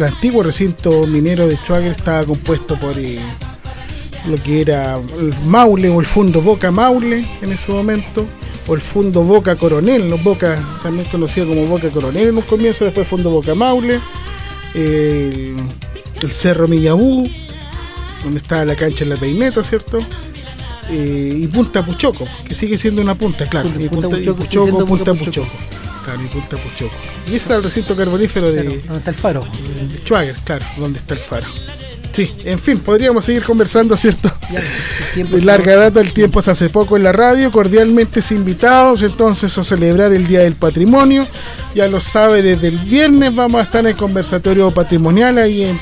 antiguo recinto minero de Schwager estaba compuesto por lo que era el Maule o el Fondo Boca Maule en ese momento, o el Fondo Boca Coronel, ¿no? Boca, también conocido como Boca Coronel en un comienzo, después Fondo Boca Maule, el Cerro Millabú, donde estaba la cancha en la Peineta, ¿cierto? Y Punta Puchoco, que sigue siendo una punta, claro. Punta Puchoco. Claro, y Punta Puchoco. Y ese era el recinto carbonífero donde está el faro. De Schwager, claro, donde está el faro. Sí, en fin, podríamos seguir conversando, ¿cierto? De larga data, el tiempo se hace poco en la radio. Cordialmente invitados entonces a celebrar el Día del Patrimonio. Ya lo sabe, desde el viernes vamos a estar en el conversatorio patrimonial ahí en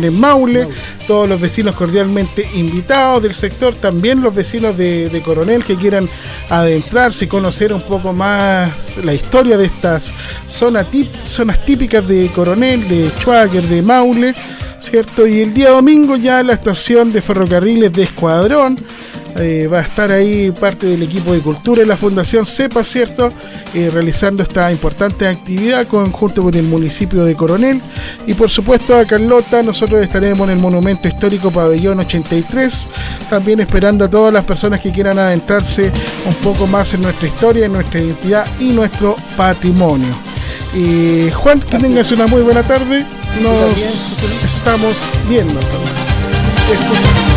en Maule. Todos los vecinos cordialmente invitados del sector, también los vecinos de Coronel que quieran adentrarse y conocer un poco más la historia de estas zonas típicas de Coronel, de Schwager, de Maule, ¿cierto? Y el día domingo ya la estación de ferrocarriles de Escuadrón Va a estar ahí parte del equipo de cultura de la Fundación CEPA, ¿cierto? Realizando esta importante actividad junto con el municipio de Coronel. Y por supuesto a Carlota, nosotros estaremos en el Monumento Histórico Pabellón 83, también esperando a todas las personas que quieran adentrarse un poco más en nuestra historia, en nuestra identidad y nuestro patrimonio. Juan, que tengas una muy buena tarde. Nos estamos viendo entonces.